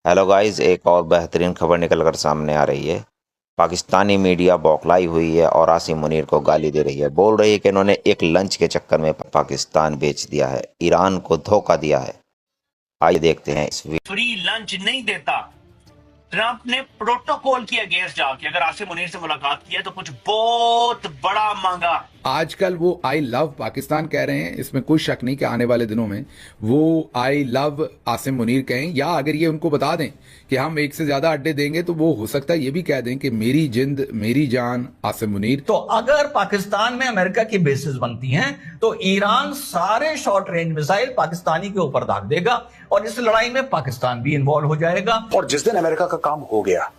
Hello guys, एक और बेहतरीन खबर निकल कर सामने आ रही है। पाकिस्तानी मीडिया बौखलाई हुई है और आसिम मुनीर को गाली दे रही है। बोल रही है कि इन्होंने एक लंच के चक्कर में पाकिस्तान बेच दिया है, ईरान को धोखा दिया है। आइए देखते हैं इस वीडियो। फ्री लंच नहीं देता। ट्रंप ने प्रोटोकॉल के अगेंस्ट जाके अगर आसिम मुनीर से मुलाकात की है तो कुछ बहुत बड़ा मांगा। आजकल वो आई लव पाकिस्तान कह रहे हैं, इसमें कोई शक नहीं कि आने वाले दिनों में वो आई लव आसिम मुनीर कहें, या अगर ये उनको बता दें कि हम एक से ज्यादा अड्डे देंगे तो वो हो सकता है ये भी कह दें कि मेरी जिंद मेरी जान आसिम मुनीर। तो अगर पाकिस्तान में अमेरिका की बेसिस बनती हैं तो ईरान सारे शॉर्ट रेंज मिसाइल पाकिस्तानी के ऊपर दाग देगा और इस लड़ाई में पाकिस्तान भी इन्वॉल्व हो जाएगा। और जिस दिन अमेरिका का काम हो गया,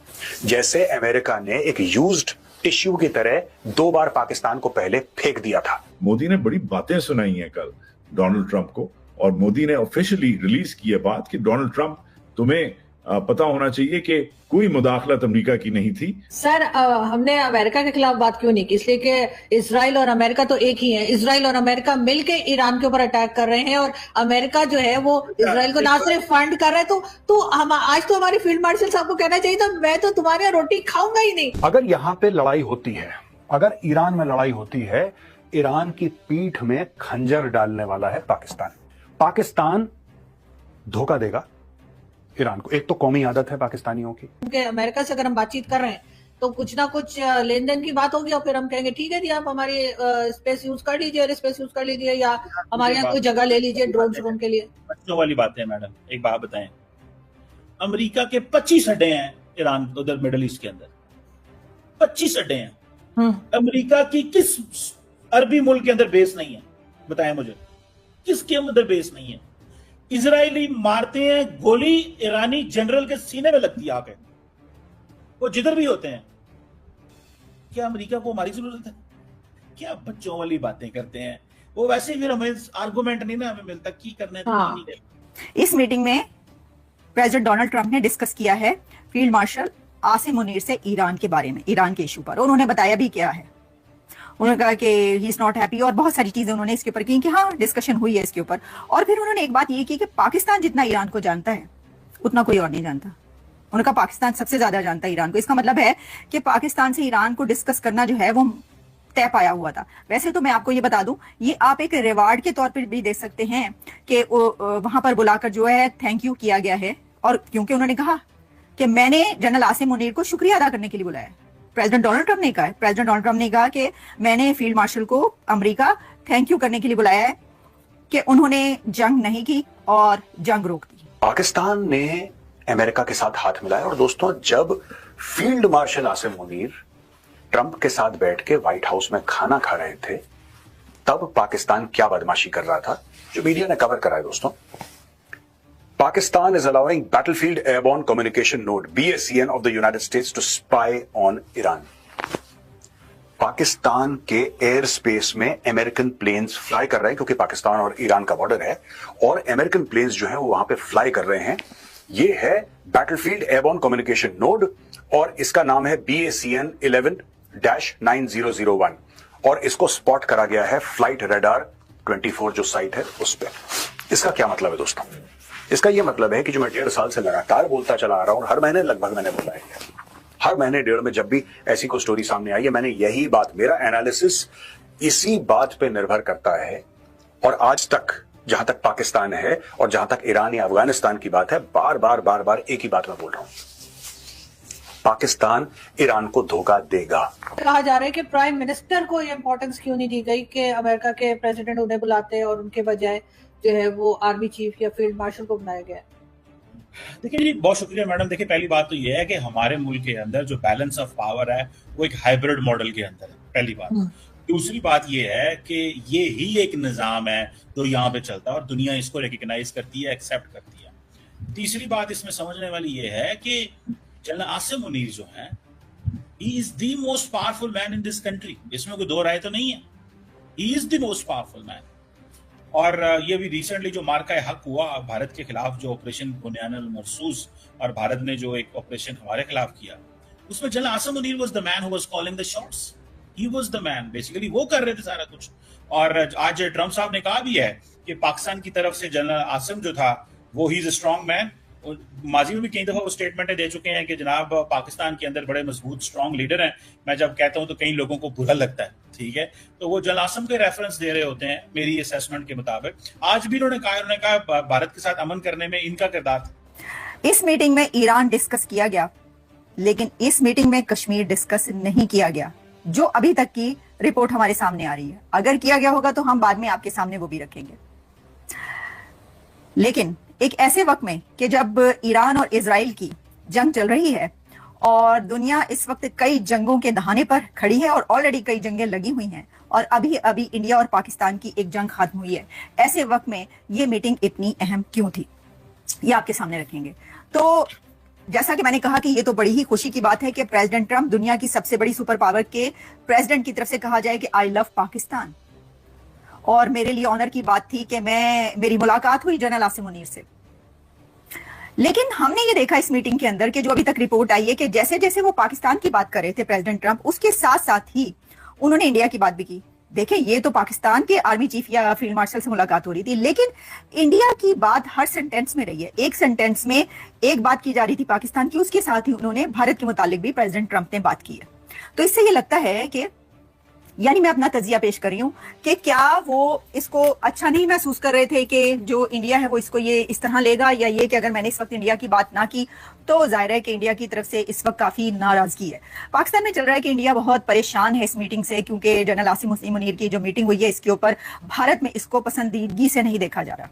जैसे अमेरिका ने एक यूज्ड टिश्यू की तरह 2 बार पाकिस्तान को पहले फेंक दिया था। मोदी ने बड़ी बातें सुनाई हैं कल डोनाल्ड ट्रंप को, और मोदी ने ऑफिशियली रिलीज की है बात कि डोनाल्ड ट्रंप, तुम्हें पता होना चाहिए कि कोई मुदाखलत अमेरिका की नहीं थी। सर, हमने अमेरिका के खिलाफ बात क्यों नहीं की? इसलिए कि इसराइल और अमेरिका तो एक ही है। इसराइल और अमेरिका मिलके ईरान के ऊपर अटैक कर रहे हैं और अमेरिका जो है वो इसराइल को ना सिर्फ फंड कर रहा है। तो हम आज तो हमारे फील्ड मार्शल साहब को कहना चाहिए था, मैं तो तुम्हारी यहाँ रोटी खाऊंगा ही नहीं। अगर यहां पे लड़ाई होती है, अगर ईरान में लड़ाई होती है, ईरान की पीठ में खंजर डालने वाला है पाकिस्तान। पाकिस्तान धोखा देगा ईरान को। एक तो कौमी आदत है पाकिस्तानियों की क्योंकि अमेरिका से अगर हम बातचीत कर रहे हैं तो कुछ ना कुछ लेन देन की बात होगी और फिर हम कहेंगे ठीक है जी, आप हमारी स्पेस यूज कर लीजिए, एयर स्पेस यूज कर लीजिए, या हमारे यहाँ कोई जगह ले लीजिए ड्रोन श्रोन के लिए। बच्चों वाली बात है मैडम। एक बात बताएं, अमेरिका के 25 अड्डे हैं ईरान उधर मिडिल ईस्ट के अंदर। 25 अड्डे हैं। अमेरिका की किस अरबी मुल्क के अंदर बेस नहीं है? बताएं मुझे, किसके अंदर बेस नहीं है? इजरायली मारते हैं गोली, ईरानी जनरल के सीने में लगती है आके, वो जिधर भी होते हैं। क्या अमेरिका को हमारी जरूरत है? क्या बच्चों वाली बातें करते हैं वो? वैसे फिर हमें आर्गुमेंट नहीं ना हमें मिलता की करना है तो हाँ। नहीं करना। इस मीटिंग में प्रेसिडेंट डोनाल्ड ट्रंप ने डिस्कस किया है फील्ड मार्शल आसिम मुनीर से ईरान के बारे में, ईरान के इशू पर। उन्होंने बताया भी क्या है। उन्होंने कहा कि ही इज नॉट हैप्पी और बहुत सारी चीजें उन्होंने इसके ऊपर की कि हाँ डिस्कशन हुई है इसके ऊपर। और फिर उन्होंने एक बात ये की कि पाकिस्तान जितना ईरान को जानता है उतना कोई और नहीं जानता। उन्होंने कहा पाकिस्तान सबसे ज्यादा जानता है ईरान को। इसका मतलब है कि पाकिस्तान से ईरान को डिस्कस करना जो है वो तय पाया हुआ था। वैसे तो मैं आपको ये बता दूं, ये आप एक रिवार्ड के तौर पर भी देख सकते हैं कि वहां पर बुलाकर जो है थैंक यू किया गया है। और क्योंकि उन्होंने कहा कि मैंने जनरल आसिम मुनीर को शुक्रिया अदा करने के लिए बुलाया। प्रेसिडेंट डोनाल्ड ट्रंप ने कहा है, प्रेसिडेंट डोनाल्ड ट्रंप ने कहा कि मैंने फील्ड मार्शल को अमेरिका थैंक यू करने के लिए बुलाया है कि उन्होंने जंग नहीं की और जंग रोक दी। पाकिस्तान ने अमेरिका के साथ हाथ मिलाया। और दोस्तों, जब field marshal Asim Munir Trump के साथ बैठ के व्हाइट हाउस में खाना खा रहे थे, तब पाकिस्तान क्या बदमाशी कर रहा था जो मीडिया ने कवर करा है। दोस्तों, Pakistan is allowing Battlefield Airborne Communication Node (BACN) of the United States to spy on Iran. Pakistan के एयर स्पेस में अमेरिकन प्लेन्स फ्लाई कर रहे हैं क्योंकि पाकिस्तान और ईरान का बॉर्डर है, और अमेरिकन प्लेन्स जो है वो वहां पे फ्लाई कर रहे हैं। ये है बैटलफील्ड एयरबॉर्न कम्युनिकेशन नोड और इसका नाम है BACN 11-9001 और इसको स्पॉट करा गया है फ्लाइट रेडार 24 जो साइट है उस पर। इसका क्या मतलब है दोस्तों? इसका यह मतलब है कि जो मैं 1.5 साल से लगातार बोलता चला आ रहा हूं, हर महीने लगभग मैंने बोला है, हर महीने 1.5 में जब भी ऐसी कोई स्टोरी सामने आई है, मैंने यही बात, मेरा एनालिसिस इसी बात पे निर्भर करता है। और आज तक जहां तक पाकिस्तान है और जहां तक ईरान या अफगानिस्तान की बात है, बार बार एक ही बात मैं बोल रहा हूं, पाकिस्तान ईरान को धोखा देगा। कहा जा रहा है कि प्राइम मिनिस्टर को ये इंपॉर्टेंस क्यों नहीं दी गई कि अमेरिका के प्रेसिडेंट उन्हें बुलाते और उनके बजाय जो है वो आर्मी चीफ या फील्ड मार्शल को बनाया गया। देखिए जी, बहुत शुक्रिया मैडम। देखिए, पहली बात तो ये है कि हमारे मुल्क के अंदर जो बैलेंस ऑफ पावर है वो एक हाइब्रिड मॉडल के अंदर है, पहली बात। दूसरी बात ये है कि ये ही एक निजाम है जो यहाँ पे चलता है और दुनिया इसको रिकग्नाइज करती है, एक्सेप्ट करती है। तीसरी बात इसमें समझने वाली ये है कि जनरल आसिम मुनीर जो है, he is the most powerful man in this country. इसमें कोई दो राय तो नहीं है, he is the most powerful man. और ये भी रिसेंटली जो मार्का हक हुआ भारत के खिलाफ, जो ऑपरेशन बुनियान अल मरसूस, और भारत ने जो एक ऑपरेशन हमारे खिलाफ किया, उसमें general Asim Munir was the man who was calling the shots. He was the man, basically वो कर रहे थे सारा कुछ। और आज ट्रंप साहब ने कहा भी है कि पाकिस्तान की तरफ से जनरल आसिम जो था वो he is a strong man माजी में भी कई दफा वो स्टेटमेंटें दे चुके हैं कि जनाब पाकिस्तान के अंदर बड़े मजबूत स्ट्रांग लीडर हैं। मैं जब कहता हूं तो कई लोगों को बुरा लगता है, ठीक है, तो वो जनरल आसिम के रेफरेंस दे रहे होते हैं मेरी असेसमेंट के मुताबिक। आज भी उन्होंने कहा भारत के साथ अमन करने में इनका किरदार था। इस मीटिंग में ईरान डिस्कस किया गया, लेकिन इस मीटिंग में कश्मीर डिस्कस नहीं किया गया, जो अभी तक की रिपोर्ट हमारे सामने आ रही है। अगर किया गया होगा तो हम बाद में आपके सामने वो भी रखेंगे। लेकिन एक ऐसे वक्त में कि जब ईरान और इजराइल की जंग चल रही है और दुनिया इस वक्त कई जंगों के दहाने पर खड़ी है और ऑलरेडी कई जंगें लगी हुई हैं और अभी अभी इंडिया और पाकिस्तान की एक जंग खत्म हुई है, ऐसे वक्त में ये मीटिंग इतनी अहम क्यों थी, ये आपके सामने रखेंगे। तो जैसा कि मैंने कहा कि ये तो बड़ी ही खुशी की बात है कि प्रेसिडेंट ट्रंप, दुनिया की सबसे बड़ी सुपर पावर के प्रेसिडेंट की तरफ से कहा जाए कि आई लव पाकिस्तान। और मेरे लिए ऑनर की बात थी कि मेरी मुलाकात हुई जनरल आसिम मुनीर से। लेकिन हमने ये देखा इस मीटिंग के अंदर कि जो अभी तक रिपोर्ट आई है कि जैसे जैसे वो पाकिस्तान की बात कर रहे थे प्रेसिडेंट ट्रंप, उसके साथ साथ ही उन्होंने इंडिया की बात भी की। देखें, ये तो पाकिस्तान के आर्मी चीफ या फील्ड मार्शल से मुलाकात हो रही थी, लेकिन इंडिया की बात हर सेंटेंस में रही है। एक सेंटेंस में एक बात की जा रही थी पाकिस्तान की, उसके साथ ही उन्होंने भारत के मुतालिक भी प्रेसिडेंट ट्रंप ने बात की है। तो इससे ये लगता है कि, यानी मैं अपना तजिया पेश कर रही हूं कि क्या वो इसको अच्छा नहीं महसूस कर रहे थे कि जो इंडिया है वो इसको ये इस तरह लेगा, या ये कि अगर मैंने इस वक्त इंडिया की बात ना की तो जाहिर है कि इंडिया की तरफ से इस वक्त काफी नाराजगी है। पाकिस्तान में चल रहा है कि इंडिया बहुत परेशान है इस मीटिंग से, क्योंकि जनरल आसिम मुनीर की जो मीटिंग हुई है इसके ऊपर भारत में इसको पसंदीदगी से नहीं देखा जा रहा।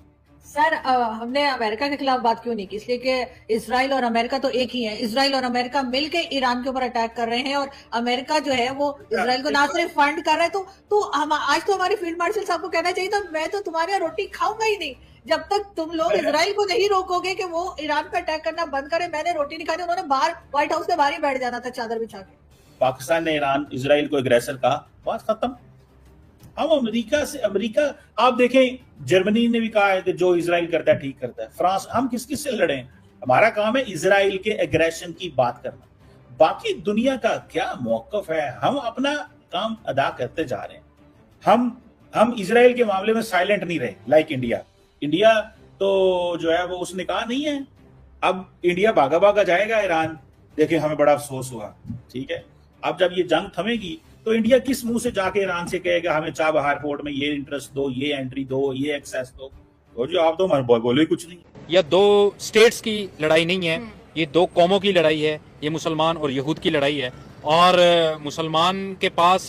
सर, हमने अमेरिका के खिलाफ बात क्यों नहीं की? इसलिए कि इजराइल और अमेरिका तो एक ही है। इजराइल और अमेरिका मिलके ईरान के ऊपर अटैक कर रहे हैं और अमेरिका जो है वो इजराइल को ना सिर्फ फंड कर रहा है, तो हम आज तो हमारे फील्ड मार्शल साहब को कहना चाहिए था, मैं तो तुम्हारी यहाँ रोटी खाऊंगा ही नहीं जब तक तुम लोग इजराइल को नहीं रोकोगे कि वो ईरान पे अटैक करना बंद करे। मैंने रोटी नहीं खानी, उन्होंने बाहर व्हाइट हाउस के बाहर ही बैठ जाना था चादर बिछा के। पाकिस्तान ने इजराइल को एग्रेसर कहा, बात खत्म। हम अमेरिका आप देखें, जर्मनी ने भी कहा है कि जो इजराइल करता है ठीक करता है। फ्रांस, हम किस किस से लड़े? हमारा काम है इजराइल के एग्रेशन की बात करना, बाकी दुनिया का क्या मौकफ है, हम अपना काम अदा करते जा रहे हैं। हम इजराइल के मामले में साइलेंट नहीं रहे लाइक इंडिया तो जो है वो उसने कहा नहीं है। अब इंडिया भागा भागा जाएगा ईरान, देखिए हमें बड़ा अफसोस हुआ, ठीक है। अब जब ये जंग थमेगी तो इंडिया किस मुंह से जाके ईरान से कहेगा हमें चाबहार पोर्ट में ये इंटरेस्ट दो, ये एंट्री दो, ये एक्सेस दो? तो जो आप तो बोले कुछ नहीं। यह दो स्टेट्स की लड़ाई नहीं है, ये दो कौमों की लड़ाई है, ये मुसलमान और यहूद की लड़ाई है। और मुसलमान के पास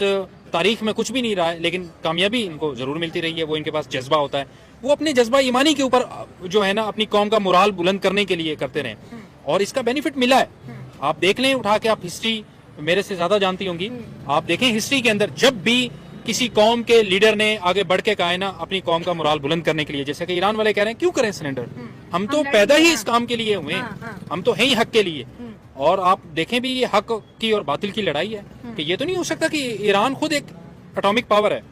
तारीख में कुछ भी नहीं रहा है, लेकिन कामयाबी इनको जरूर मिलती रही है। वो इनके पास जज्बा होता है, वो अपने जज्बा ईमानी के ऊपर जो है ना अपनी कौम का मोराल बुलंद करने के लिए करते रहे, और इसका बेनिफिट मिला है। आप देख लें उठा के, आप हिस्ट्री मेरे से ज्यादा जानती होंगी, आप देखें हिस्ट्री के अंदर जब भी किसी कौम के लीडर ने आगे बढ़ के कहा है ना अपनी कौम का मोराल बुलंद करने के लिए, जैसे कि ईरान वाले कह रहे हैं क्यों करें सरेंडर, हम तो पैदा ही इस काम के लिए हुए हैं, हम तो हैं ही हक के लिए। और आप देखें भी ये हक की और बातिल की लड़ाई है कि ये तो नहीं हो सकता कि ईरान खुद एक एटॉमिक पावर है,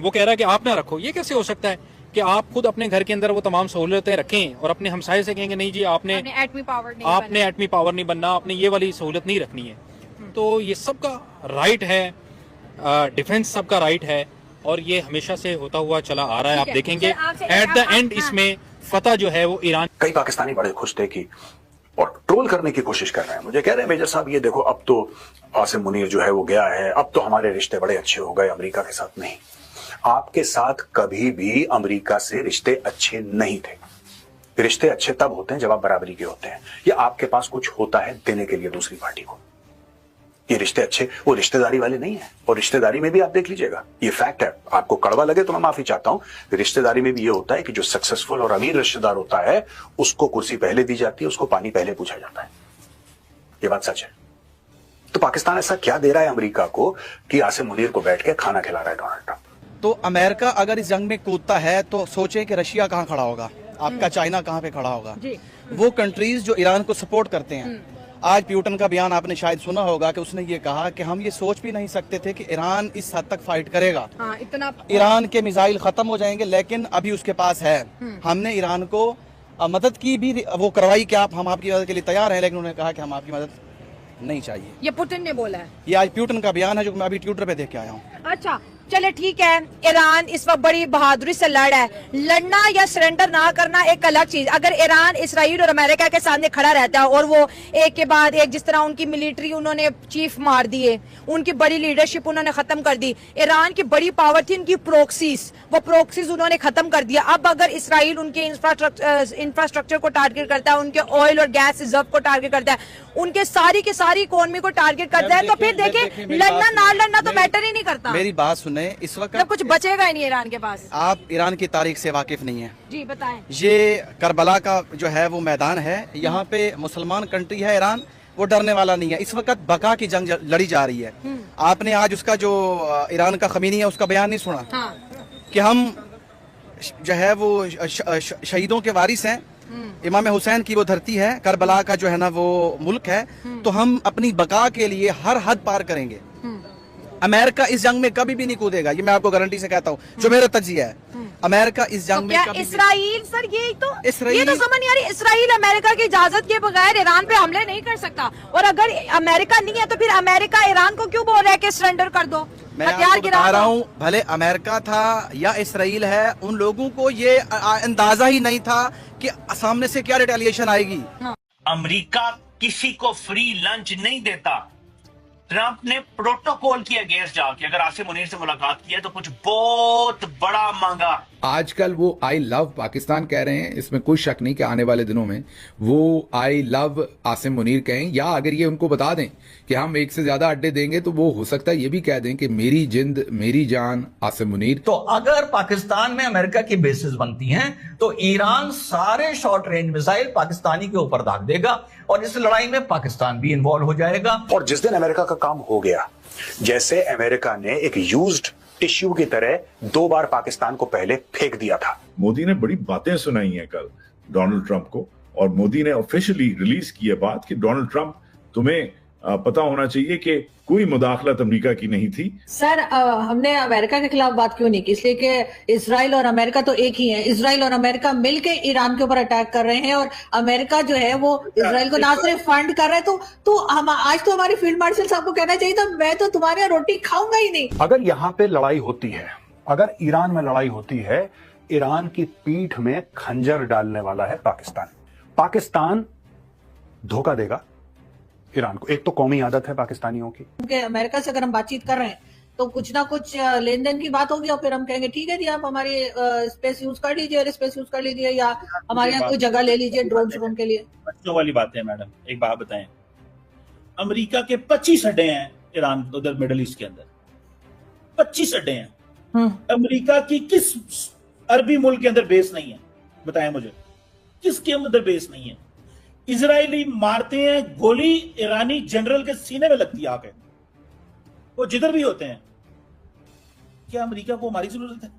वो कह रहा है कि आप ना रखो। ये कैसे हो सकता है कि आप खुद अपने घर के अंदर वो तमाम सहूलतें रखें और अपने हमसाये से कहेंगे नहीं जी आपने एटमी पावर नहीं बनना, आपने ये वाली सहूलत नहीं रखनी है। तो ये सबका राइट है, डिफेंस सबका राइट है, और ये हमेशा से होता हुआ चला आ रहा है। आप देखेंगे एट द एंड इसमें फतह जो है वो ईरान। कई पाकिस्तानी बड़े खुश थे कि और ट्रोल करने की कोशिश कर रहे हैं, मुझे कह रहे हैं मेजर साहब ये देखो अब तो आसिम मुनीर जो है वो गया है, अब तो हमारे रिश्ते बड़े अच्छे हो गए अमेरिका के साथ। नहीं, आपके साथ कभी भी अमेरिका से रिश्ते अच्छे नहीं थे। रिश्ते अच्छे तब होते हैं जब आप बराबरी के होते हैं, या आपके पास कुछ होता है देने के लिए दूसरी पार्टी को। ये रिश्ते अच्छे वो रिश्तेदारी वाले नहीं है, और रिश्तेदारी में भी आप देख लीजिएगा, ये फैक्ट है, आपको कड़वा लगे तो मैं माफी चाहता हूं, रिश्तेदारी में भी ये होता है कि जो सक्सेसफुल और अमीर रिश्तेदार होता है उसको कुर्सी पहले दी जाती है, उसको पानी पहले पूछा जाता है। ये बात सच है। तो पाकिस्तान ऐसा क्या दे रहा है अमेरिका को कि आसिम मुनीर को बैठ के खाना खिला रहा है डोनाल्ड ट्रंप? तो अमेरिका अगर इस जंग में कूदता है तो सोचे कि रशिया कहां खड़ा होगा, आपका चाइना कहां पे खड़ा होगा। वो कंट्रीज जो ईरान को सपोर्ट करते हैं, आज प्यूटन का बयान आपने शायद सुना होगा कि उसने ये कहा कि हम ये सोच भी नहीं सकते थे कि ईरान इस हद तक फाइट करेगा। इतना ईरान के मिसाइल खत्म हो जाएंगे, लेकिन अभी उसके पास है। हमने ईरान को मदद की भी, वो करवाई कि हम आपकी मदद के लिए तैयार हैं, लेकिन उन्होंने कहा कि हम आपकी मदद नहीं चाहिए। ये पुतिन ने बोला है, ये आज प्यूटन का बयान है जो मैं अभी ट्विटर पे देख के आया हूँ। अच्छा, चले ठीक है, ईरान इस वक्त बड़ी बहादुरी से लड़ है, लड़ना या सरेंडर ना करना एक अलग चीज। अगर ईरान इसराइल और अमेरिका के सामने खड़ा रहता है और वो एक के बाद एक, जिस तरह उनकी मिलिट्री उन्होंने चीफ मार दिए, उनकी बड़ी लीडरशिप उन्होंने खत्म कर दी, ईरान की बड़ी पावर थी उनकी प्रोक्सीज, वो प्रोक्सीज उन्होंने खत्म कर दिया। अब अगर इसराइल उनके इंफ्रास्ट्रक्चर को टारगेट करता है, उनके ऑयल और गैस रिजर्व को टारगेट करता है, उनके सारी की सारी इकोनॉमी को टारगेट करता है, तो फिर देखिए लड़ना ना लड़ना तो मैटर ही नहीं करता। मेरी बात सुने, इस वक्त कुछ बचेगा ही नहीं ईरान के पास। आप ईरान की तारीख से वाकिफ नहीं है जी, बताएं। ये करबला का जो है वो मैदान है, यहाँ पे मुसलमान कंट्री है ईरान, वो डरने वाला नहीं है। इस वक्त बका की जंग लड़ी जा रही है। आपने आज उसका जो ईरान का खमीनी है उसका बयान नहीं सुना? हाँ। कि हम जो है वो शहीदों के वारिस हैं, इमाम हुसैन की वो धरती है, करबला का जो है ना वो मुल्क है, तो हम अपनी बका के लिए हर हद पार करेंगे। अमेरिका इस जंग में कभी भी नहीं कूदेगा, ये मैं आपको गारंटी से कहता हूँ, जो मेरा तजिया है। अमेरिका इस जंग में कभी इसराइल सर ये तो समझ नहीं आ रही, इसराइल अमेरिका की इजाजत के बगैर ईरान पे हमले नहीं कर सकता, और अगर अमेरिका नहीं है तो फिर अमेरिका ईरान को क्यों बोल रहा है कि सरेंडर कर दो, हथियार गिरा रहा हूँ। भले अमेरिका था या इसराइल है, उन लोगों को ये अंदाजा ही नहीं था कि सामने से क्या रिटेलिएशन आएगी। अमेरिका किसी को फ्री लंच नहीं देता। ट्रंप ने प्रोटोकॉल के अगेंस्ट जाके अगर आसिम मुनीर से मुलाकात की है तो कुछ बहुत बड़ा मांगा। आजकल वो आई लव पाकिस्तान कह रहे हैं, इसमें कोई शक नहीं कि आने वाले दिनों में वो आई लव आसिम मुनीर कहें, या अगर ये उनको बता दें कि हम एक से ज्यादा अड्डे देंगे तो वो हो सकता है ये भी कह दें कि मेरी जिंद मेरी जान आसिम मुनीर। तो अगर पाकिस्तान में अमेरिका की बेसिस बनती हैं तो ईरान सारे शॉर्ट रेंज मिसाइल पाकिस्तानी के ऊपर दाग देगा और इस लड़ाई में पाकिस्तान भी इन्वॉल्व हो जाएगा। और जिस दिन अमेरिका का काम हो गया, जैसे अमेरिका ने एक यूज्ड टिश्यू की तरह 2 बार पाकिस्तान को पहले फेंक दिया था। मोदी ने बड़ी बातें सुनाई हैं कल डोनाल्ड ट्रंप को, और मोदी ने ऑफिशियली रिलीज की है बात कि डोनाल्ड ट्रंप, तुम्हें पता होना चाहिए कि कोई मुदाखलत अमेरिका की नहीं थी। सर हमने अमेरिका के खिलाफ बात क्यों नहीं की, इसलिए कि इसराइल और अमेरिका तो एक ही है। इसराइल और अमेरिका मिलके ईरान के ऊपर अटैक कर रहे हैं और अमेरिका जो है वो इसराइल को ना सिर्फ फंड कर रहा है, तो हम आज तो हमारे फील्ड मार्शल साहब को कहना चाहिए था मैं तो तुम्हारे यहाँ रोटी खाऊंगा ही नहीं। अगर यहाँ पे लड़ाई होती है, अगर ईरान में लड़ाई होती है, ईरान की पीठ में खंजर डालने वाला है पाकिस्तान। पाकिस्तान धोखा देगा ईरान को। एक तो कौमी आदत है पाकिस्तानियों की, क्योंकि अमेरिका से अगर हम बातचीत कर रहे हैं तो कुछ ना कुछ लेन देन की बात होगी और फिर हम कहेंगे ठीक है जी आप हमारी स्पेस यूज कर लीजिए, एयर स्पेस यूज कर लीजिए, या हमारे यहाँ कोई जगह ले लीजिए ड्रोन श्रोन के लिए। बच्चों वाली बात है मैडम, एक बात बताएं, अमेरिका के 25 अड्डे हैं ईरान उधर मिडल ईस्ट के अंदर, 25 अड्डे हैं। अमेरिका की किस अरबी मुल्क के अंदर बेस नहीं है, बताएं मुझे, किसके अंदर बेस नहीं है? इजरायली मारते हैं गोली, ईरानी जनरल के सीने में लगती है आके, वो जिधर भी होते हैं। क्या अमेरिका को हमारी जरूरत है?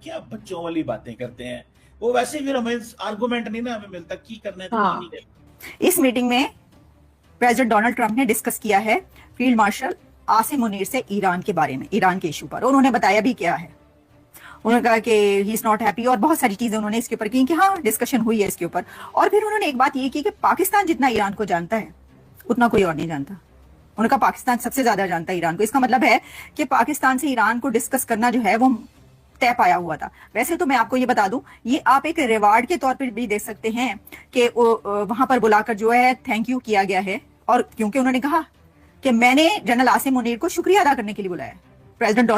क्या बच्चों वाली बातें करते हैं वो, वैसे फिर हमें आर्गुमेंट नहीं ना हमें मिलता की करना है तो हाँ। नहीं। इस मीटिंग में प्रेसिडेंट डोनाल्ड ट्रंप ने डिस्कस किया है फील्ड मार्शल आसिम मुनीर से ईरान के बारे में, ईरान के इशू पर। उन्होंने बताया भी क्या है, उन्होंने कहा कि ही इज नॉट हैप्पी, और बहुत सारी चीजें उन्होंने इसके ऊपर की कि हाँ डिस्कशन हुई है इसके ऊपर। और फिर उन्होंने एक बात ये की कि पाकिस्तान जितना ईरान को जानता है उतना कोई और नहीं जानता। उन्होंने कहा पाकिस्तान सबसे ज्यादा जानता है ईरान को। इसका मतलब है कि पाकिस्तान से ईरान को डिस्कस करना जो है वो तय पाया हुआ था। वैसे तो मैं आपको ये बता दूं, ये आप एक रिवार्ड के तौर पर भी देख सकते हैं कि वहां पर बुलाकर जो है थैंक यू किया गया है, और क्योंकि उन्होंने कहा कि मैंने जनरल आसिम मुनीर को शुक्रिया अदा करने के लिए बुलाया। प्रेसिडेंट